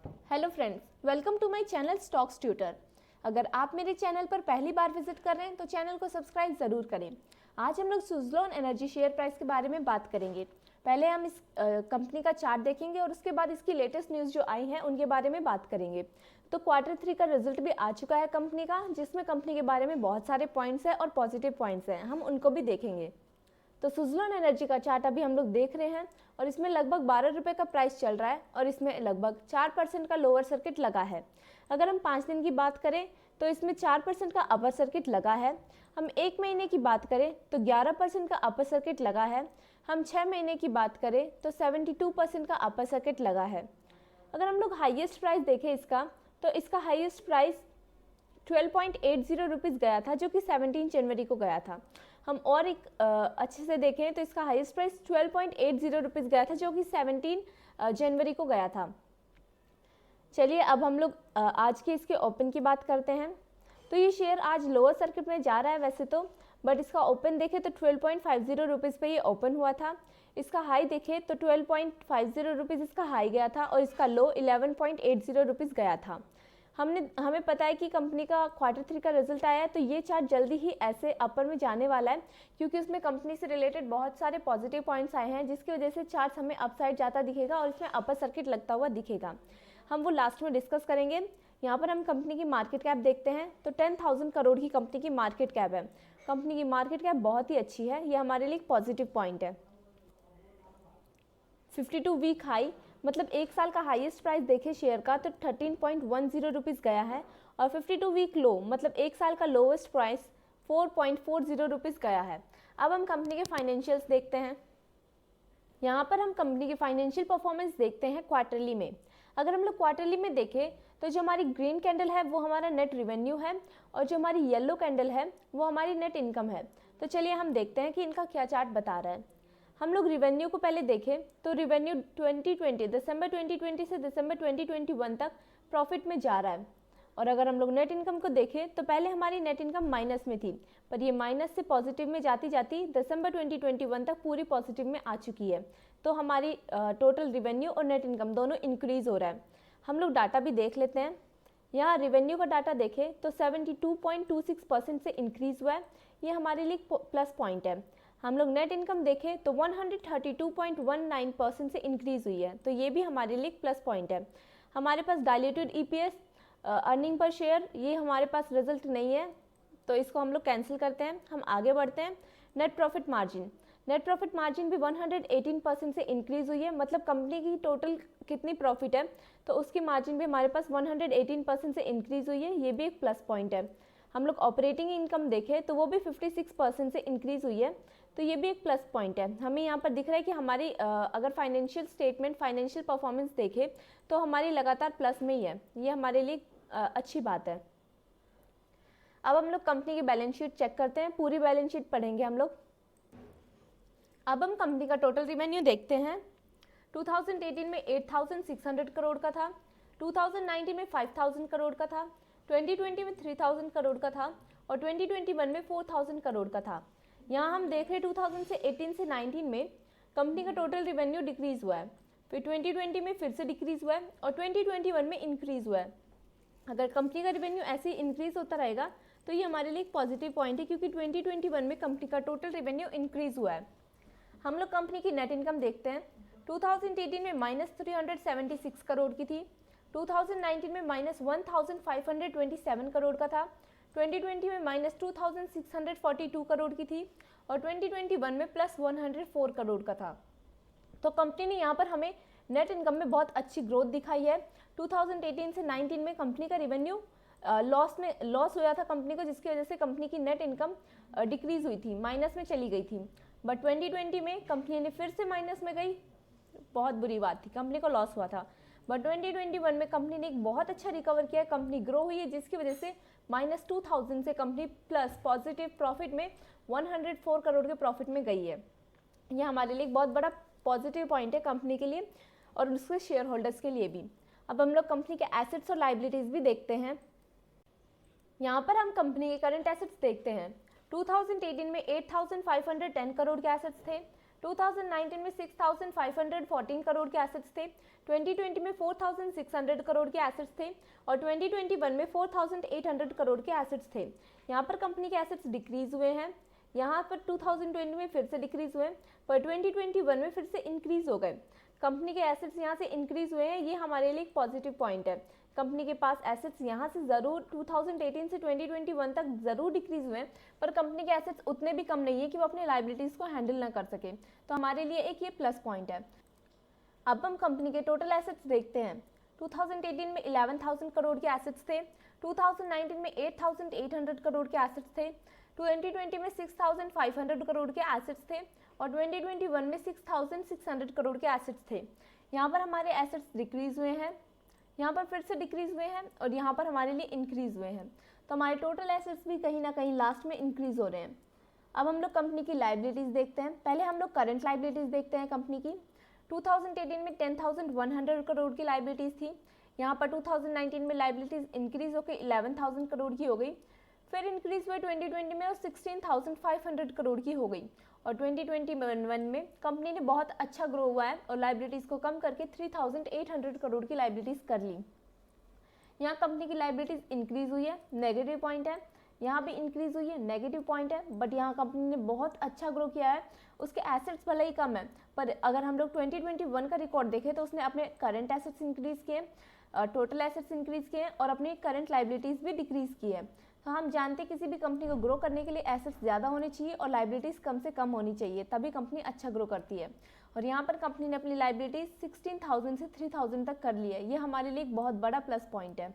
Hello friends, welcome to my channel stocks tutor. अगर आप मेरे चैनल पर पहली बार विजिट कर रहे हैं तो चैनल को सब्सक्राइब ज़रूर करें। आज हम लोग सुज़लोन एनर्जी शेयर प्राइस के बारे में बात करेंगे। पहले हम इस कंपनी का चार्ट देखेंगे और उसके बाद इसकी लेटेस्ट न्यूज़ जो आई हैं उनके बारे में बात करेंगे। तो Q3 का रिजल्ट भी आ चुका है कंपनी का, जिसमें कंपनी के बारे में बहुत सारे पॉइंट्स हैं और पॉजिटिव पॉइंट्स हैं, हम उनको भी देखेंगे। तो सुज़लोन एनर्जी का चार्ट अभी हम लोग देख रहे हैं और इसमें लगभग 12 रुपये का प्राइस चल रहा है और इसमें लगभग 4% का लोअर सर्किट लगा है। अगर हम 5 दिन की बात करें तो इसमें 4% का अपर सर्किट लगा है। हम 1 महीने की बात करें तो 11% का अपर सर्किट लगा है। हम 6 महीने की बात करें तो 72% का अपर सर्किट लगा है। अगर हम लोग हाईएस्ट प्राइस देखें इसका, तो इसका हाईएस्ट प्राइस 12.80 रुपीज़ गया था, जो कि 17 जनवरी को गया था। हम और एक अच्छे से देखें तो इसका हाईएस्ट प्राइस 12.80 रुपीज़ गया था, जो कि 17 जनवरी को गया था। चलिए अब हम लोग आज के इसके ओपन की बात करते हैं। तो ये शेयर आज लोअर सर्किट में जा रहा है वैसे तो, बट इसका ओपन देखें तो 12.50 रुपीज़ पे ये ओपन हुआ था। इसका हाई देखें तो 12.50 रुपीज़ इसका हाई गया था और इसका लो 11.80 रुपीज़ गया था। हमें पता है कि कंपनी का Q3 का रिजल्ट आया है, तो ये चार्ट जल्दी ही ऐसे अपर में जाने वाला है, क्योंकि उसमें कंपनी से रिलेटेड बहुत सारे पॉजिटिव पॉइंट्स आए हैं, जिसकी वजह से चार्ट हमें अपसाइड जाता दिखेगा और इसमें अपर सर्किट लगता हुआ दिखेगा। हम वो लास्ट में डिस्कस करेंगे। यहाँ पर हम कंपनी की मार्केट कैप देखते हैं तो 10,000 करोड़ की कंपनी की मार्केट कैप है। कंपनी की मार्केट कैप बहुत ही अच्छी है, ये हमारे लिए एक पॉजिटिव पॉइंट है। 52 वीक हाई मतलब एक साल का हाईएस्ट प्राइस देखे शेयर का तो 13.10 रुपीज़ गया है और 52 वीक लो मतलब एक साल का लोवेस्ट प्राइस 4.40 रुपीज़ गया है। अब हम कंपनी के फाइनेंशियल्स देखते हैं। यहाँ पर हम कंपनी की फाइनेंशियल परफॉर्मेंस देखते हैं क्वार्टरली में। अगर हम लोग क्वार्टरली में देखें तो जो हमारी ग्रीन कैंडल है वो हमारा नेट रिवेन्यू है और जो हमारी येलो कैंडल है वो हमारी नेट इनकम है। तो चलिए हम देखते हैं कि इनका क्या चार्ट बता रहा है। हम लोग रिवेन्यू को पहले देखें तो रिवेन्यू 2020 दिसंबर 2020 से दिसंबर 2021 तक प्रॉफिट में जा रहा है। और अगर हम लोग नेट इनकम को देखें तो पहले हमारी नेट इनकम माइनस में थी, पर ये माइनस से पॉजिटिव में जाती जाती दिसंबर 2021 तक पूरी पॉजिटिव में आ चुकी है। तो हमारी टोटल रिवेन्यू और नेट इनकम दोनों इंक्रीज़ हो रहा है। हम लोग डाटा भी देख लेते हैं। यहाँ रिवेन्यू का डाटा देखें तो 72.26% से इंक्रीज़ हुआ है, ये हमारे लिए प्लस पॉइंट है। हम लोग नेट इनकम देखें तो 132.19% से इंक्रीज़ हुई है, तो ये भी हमारे लिए प्लस पॉइंट है। हमारे पास diluted EPS earning per share, ये हमारे पास रिजल्ट नहीं है, तो इसको हम लोग कैंसिल करते हैं। हम आगे बढ़ते हैं। नेट प्रॉफिट मार्जिन भी 118% से इंक्रीज़ हुई है, मतलब कंपनी की टोटल कितनी प्रॉफिट है तो उसकी मार्जिन भी हमारे पास 118% से इंक्रीज़ हुई है, ये भी एक प्लस पॉइंट है। हम लोग ऑपरेटिंग इनकम देखें तो वो भी 56% से इंक्रीज़ हुई है, तो ये भी एक प्लस पॉइंट है। हमें यहाँ पर दिख रहा है कि हमारी अगर फाइनेंशियल स्टेटमेंट फाइनेंशियल परफॉर्मेंस देखें तो हमारी लगातार प्लस में ही है, ये हमारे लिए अच्छी बात है। अब हम लोग कंपनी की बैलेंस शीट चेक करते हैं, पूरी बैलेंस शीट पढ़ेंगे हम लोग। अब हम कंपनी का टोटल रिवेन्यू देखते हैं। 2018 में 8,600 करोड़ का था, 2019 में 5,000 करोड़ का था, 2020 में 3,000 करोड़ का था और 2021 में 4,000 करोड़ का था। यहाँ हम देख रहे हैं 2018 से 19 में कंपनी का टोटल रिवेन्यू डिक्रीज़ हुआ है, फिर 2020 में फिर से डिक्रीज़ हुआ है और 2021 में इंक्रीज़ हुआ है। अगर कंपनी का रिवेन्यू ऐसे ही इंक्रीज़ होता रहेगा तो ये हमारे लिए एक पॉजिटिव पॉइंट है, क्योंकि 2021 में कंपनी का टोटल रिवेन्यू इंक्रीज़ हुआ है। हम लोग कंपनी की नेट इनकम देखते हैं। 2018 में -376 करोड़ की थी, 2019 में -1,527 करोड़ का था, 2020 में -2,642 करोड़ की थी और 2021 में +104 करोड़ का था। तो कंपनी ने यहाँ पर हमें नेट इनकम में बहुत अच्छी ग्रोथ दिखाई है। 2018 से 19 में कंपनी का रिवेन्यू लॉस हुआ था कंपनी को, जिसकी वजह से कंपनी की नेट इनकम डिक्रीज़ हुई थी, माइनस में चली गई थी। बट 2020 में कंपनी ने फिर से माइनस में गई, बहुत बुरी बात थी, कंपनी को लॉस हुआ था। बट 2021 में कंपनी ने एक बहुत अच्छा रिकवर किया, कंपनी ग्रो हुई है, जिसकी वजह से -2,000 से कंपनी प्लस पॉजिटिव प्रॉफिट में 104 करोड़ के प्रॉफिट में गई है। यह हमारे लिए एक बहुत बड़ा पॉजिटिव पॉइंट है कंपनी के लिए और उसके शेयर होल्डर्स के लिए भी। अब हम लोग कंपनी के एसेट्स और लाइबिलिटीज़ भी देखते हैं। यहाँ पर हम कंपनी के करंट एसेट्स देखते हैं। 2018 में 8,510 करोड़ के एसेट्स थे, 2019 में 6,514 करोड़ के एसेट्स थे, 2020 में 4,600 करोड़ के एसेट्स थे और 2021 में 4,800 करोड़ के एसेट्स थे। यहाँ पर कंपनी के एसेट्स डिक्रीज हुए हैं, यहाँ पर 2020 में फिर से डिक्रीज हुए, पर 2021 में फिर से इंक्रीज हो गए। कंपनी के एसेट्स यहाँ से इंक्रीज हुए हैं, ये हमारे लिए एक पॉजिटिव पॉइंट है। कंपनी के पास एसेट्स यहाँ से ज़रूर 2018 से 2021 तक ज़रूर डिक्रीज हुए हैं, पर कंपनी के एसेट्स उतने भी कम नहीं है कि वो अपने लाइबिलिटीज़ को हैंडल ना कर सके, तो हमारे लिए एक ये प्लस पॉइंट है। अब हम कंपनी के टोटल एसेट्स देखते हैं। 2018 में 11,000 करोड़ के एसेट्स थे, 2019 में 8,800 करोड़ के एसेट्स थे, 2020 में 6,500 करोड़ के एसेट्स थे और 2021 में 6,600 करोड़ के एसेट्स थे। यहाँ पर हमारे एसेट्स डिक्रीज हुए हैं, यहाँ पर फिर से डिक्रीज हुए हैं और यहाँ पर हमारे लिए इंक्रीज हुए हैं, तो हमारे टोटल एसेट्स भी कहीं ना कहीं लास्ट में इंक्रीज हो रहे हैं। अब हम लोग कंपनी की लाइबिलिटीज़ देखते हैं। पहले हम लोग करंट लाइबिलिटीज़ देखते हैं कंपनी की। 2018 में 10,100 करोड़ की लाइबिलिटीज़ थी, यहाँ पर 2019 में लाइबिलिटीज़ इंक्रीज होकर 11,000 करोड़ की हो गई, फिर इंक्रीज हुए 2020 में और 16,500 करोड़ की हो गई और 2021 में कंपनी ने बहुत अच्छा ग्रो हुआ है और लाइबिलिटीज़ को कम करके 3,800 करोड़ की लाइबिलिटीज़ कर ली। यहाँ कंपनी की लाइबिलिटीज़ इंक्रीज हुई है, नेगेटिव पॉइंट है, यहाँ भी इंक्रीज हुई है, नेगेटिव पॉइंट है, बट यहाँ कंपनी ने बहुत अच्छा ग्रो किया है। उसके एसेट्स भले ही कम है, पर अगर हम लोग 2021 का रिकॉर्ड देखें तो उसने अपने करंट एसेट्स इंक्रीज किए, टोटल एसेट्स इंक्रीज किए और अपनी करंट लाइबिलिटीज़ भी डिक्रीज की है। तो हम जानते हैं किसी भी कंपनी को ग्रो करने के लिए एसेट्स ज़्यादा होने चाहिए और लाइबिलिटीज़ कम से कम होनी चाहिए, तभी कंपनी अच्छा ग्रो करती है। और यहाँ पर कंपनी ने अपनी लाइबिलिटीज़ 16,000 से 3,000 तक कर ली है, ये हमारे लिए एक बहुत बड़ा प्लस पॉइंट है।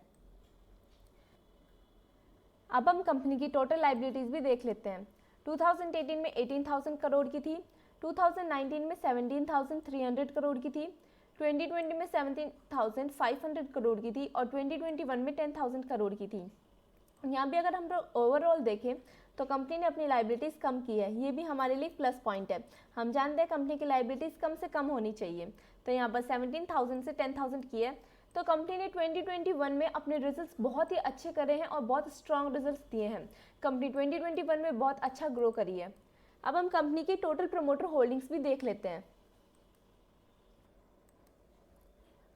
अब हम कंपनी की टोटल लाइबिलिटीज़ भी देख लेते हैं। 2018 में 18,000 करोड़ की थी, 2019 में 17,300 करोड़ की थी, 2020 में 17,500 करोड़ की थी और 2021 में 10,000 करोड़ की थी। यहाँ भी अगर हम लोग ओवरऑल देखें तो कंपनी ने अपनी लाइबिलिटीज़ कम की है, ये भी हमारे लिए प्लस पॉइंट है। हम जानते हैं कंपनी की लाइबिलिटीज़ कम से कम होनी चाहिए, तो यहाँ पर 17,000 से 10,000 की है। तो कंपनी ने 2021 में अपने रिजल्ट्स बहुत ही अच्छे करे हैं और बहुत स्ट्रॉन्ग रिजल्ट्स दिए हैं। कंपनी 2021 में बहुत अच्छा ग्रो करी है। अब हम कंपनी की टोटल प्रमोटर होल्डिंग्स भी देख लेते हैं।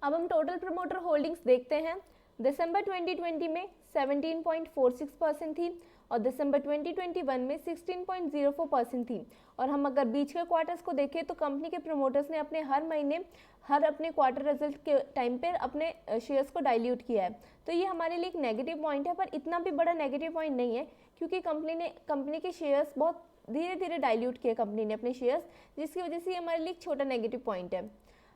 अब हम टोटल प्रमोटर होल्डिंग्स देखते हैं। दिसंबर 2020 में 17.46% थी और दिसंबर 2021 में 16.04% थी। और हम अगर बीच के क्वार्टर्स को देखें तो कंपनी के प्रमोटर्स ने अपने हर महीने हर अपने क्वार्टर रिजल्ट के टाइम पर अपने शेयर्स को डाइल्यूट किया है, तो ये हमारे लिए एक नेगेटिव पॉइंट है, पर इतना भी बड़ा नेगेटिव पॉइंट नहीं है क्योंकि कंपनी के शेयर्स बहुत धीरे धीरे डाइल्यूट किए कंपनी ने अपने शेयर्स, जिसकी वजह से हमारे लिए एक छोटा नेगेटिव पॉइंट है।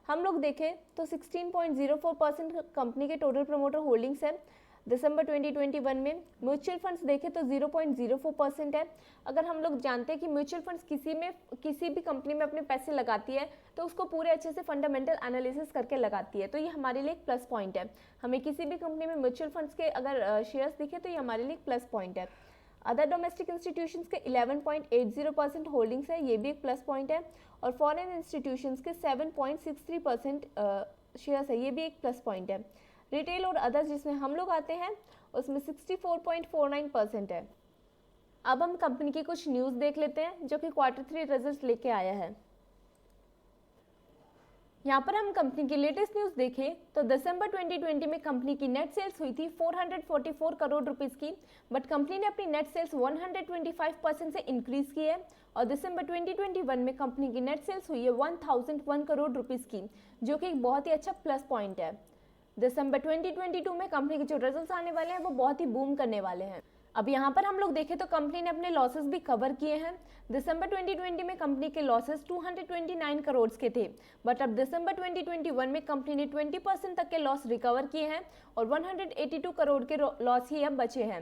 हम लोग देखें तो 16.04% कंपनी के टोटल प्रमोटर होल्डिंग्स है दिसंबर 2021 में। म्यूचुअल फंड्स देखें तो 0.04% है। अगर हम लोग जानते हैं कि म्यूचुअल फंड्स किसी भी कंपनी में अपने पैसे लगाती है तो उसको पूरे अच्छे से फंडामेंटल एनालिसिस करके लगाती है, तो ये हमारे लिए एक प्लस पॉइंट है। हमें किसी भी कंपनी में म्यूचुअल फंड्स के अगर शेयर्स दिखे तो ये हमारे लिए एक प्लस पॉइंट है। अदर डोमेस्टिक इंस्टीट्यूशंस के 11.80% होल्डिंग्स है, ये भी एक प्लस पॉइंट है। और फॉरेन इंस्टीट्यूशंस के 7.63% शेयर्स है, ये भी एक प्लस पॉइंट है। रिटेल और अदर्स जिसमें हम लोग आते हैं उसमें 64.49% है। अब हम कंपनी की कुछ न्यूज़ देख लेते हैं जो कि Q3 रिजल्ट्स लेके आया है। यहाँ पर हम कंपनी की लेटेस्ट न्यूज़ देखें तो दिसंबर 2020 में कंपनी की नेट सेल्स हुई थी 444 करोड़ रुपीस की, बट कंपनी ने अपनी नेट सेल्स 125% से इंक्रीज की है और दिसंबर 2021 में कंपनी की नेट सेल्स हुई है 1001 करोड़ रुपीस की, जो कि एक बहुत ही अच्छा प्लस पॉइंट है। दिसंबर 2022 में कंपनी के जो रिजल्ट्स आने वाले हैं वो बहुत ही बूम करने वाले हैं। अब यहाँ पर हम लोग देखें तो कंपनी ने अपने लॉसेस भी कवर किए हैं। दिसंबर 2020 में कंपनी के लॉसेस 229 करोड़ के थे, बट अब दिसंबर 2021 में कंपनी ने 20% तक के लॉस रिकवर किए हैं और 182 करोड़ के लॉस ही अब बचे हैं।